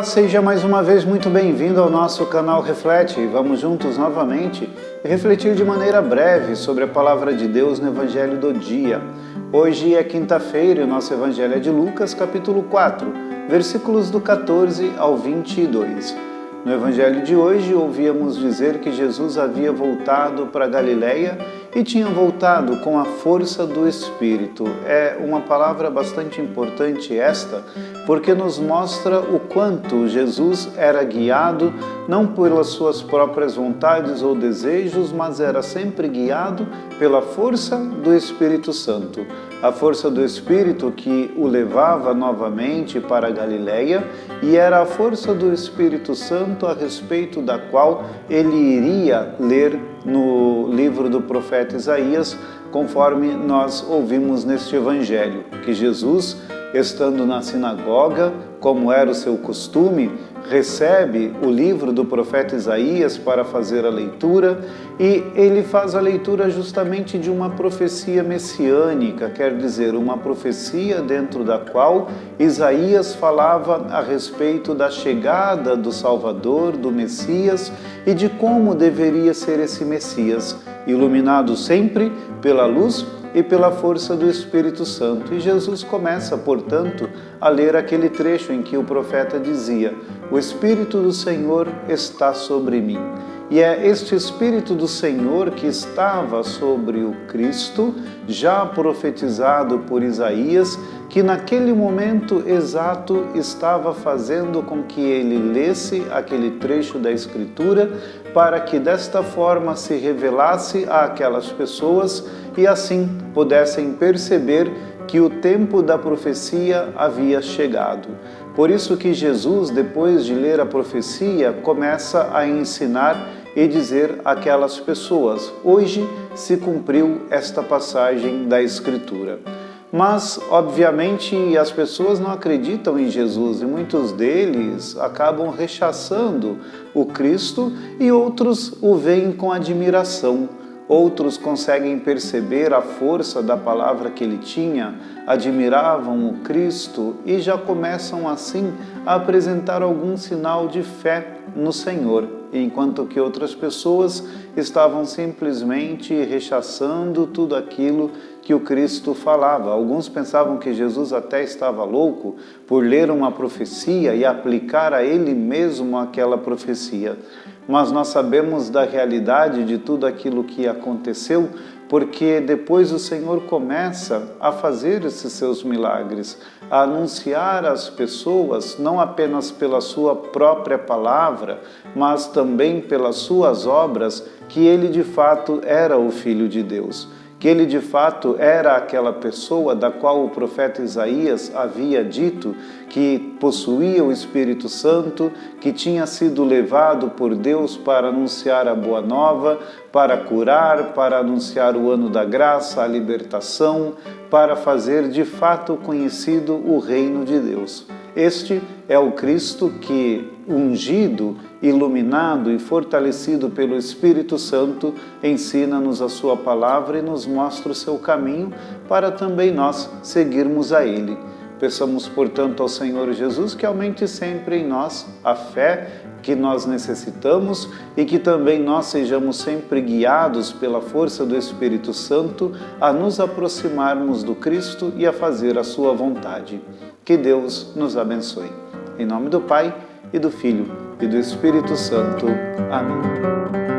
Olá, seja mais uma vez muito bem-vindo ao nosso canal Reflete. Vamos juntos novamente refletir de maneira breve sobre a Palavra de Deus no Evangelho do dia. Hoje é quinta-feira e o nosso Evangelho é de Lucas, capítulo 4, versículos do 14 ao 22. No Evangelho de hoje, ouvíamos dizer que Jesus havia voltado para Galileia e tinha voltado com a força do Espírito. É uma palavra bastante importante esta, porque nos mostra o quanto Jesus era guiado não pelas suas próprias vontades ou desejos, mas era sempre guiado pela força do Espírito Santo. A força do Espírito que o levava novamente para a Galileia, e era a força do Espírito Santo a respeito da qual ele iria ler no livro do profeta Isaías, conforme nós ouvimos neste Evangelho, que Jesus, estando na sinagoga, como era o seu costume, recebe o livro do profeta Isaías para fazer a leitura, e ele faz a leitura justamente de uma profecia messiânica, quer dizer, uma profecia dentro da qual Isaías falava a respeito da chegada do Salvador, do Messias, e de como deveria ser esse Messias, iluminado sempre pela luz e pela força do Espírito Santo. E Jesus começa, portanto, a ler aquele trecho em que o profeta dizia: "O Espírito do Senhor está sobre mim". E é este Espírito do Senhor que estava sobre o Cristo, já profetizado por Isaías, que naquele momento exato estava fazendo com que ele lesse aquele trecho da Escritura, para que desta forma se revelasse àquelas pessoas e assim pudessem perceber que o tempo da profecia havia chegado. Por isso que Jesus, depois de ler a profecia, começa a ensinar e dizer àquelas pessoas: hoje se cumpriu esta passagem da Escritura. Mas, obviamente, as pessoas não acreditam em Jesus e muitos deles acabam rechaçando o Cristo e outros o veem com admiração. Outros conseguem perceber a força da palavra que ele tinha, admiravam o Cristo e já começam assim a apresentar algum sinal de fé no Senhor, enquanto que outras pessoas estavam simplesmente rechaçando tudo aquilo que o Cristo falava. Alguns pensavam que Jesus até estava louco por ler uma profecia e aplicar a ele mesmo aquela profecia. Mas nós sabemos da realidade de tudo aquilo que aconteceu, porque depois o Senhor começa a fazer esses seus milagres, a anunciar às pessoas, não apenas pela sua própria palavra, mas também pelas suas obras, que ele de fato era o Filho de Deus, que ele de fato era aquela pessoa da qual o profeta Isaías havia dito que possuía o Espírito Santo, que tinha sido levado por Deus para anunciar a boa nova, para curar, para anunciar o ano da graça, a libertação, para fazer de fato conhecido o reino de Deus. Este é o Cristo que, ungido, iluminado e fortalecido pelo Espírito Santo, ensina-nos a sua palavra e nos mostra o seu caminho para também nós seguirmos a Ele. Peçamos, portanto, ao Senhor Jesus que aumente sempre em nós a fé que nós necessitamos e que também nós sejamos sempre guiados pela força do Espírito Santo a nos aproximarmos do Cristo e a fazer a sua vontade. Que Deus nos abençoe. Em nome do Pai, e do Filho, e do Espírito Santo. Amém.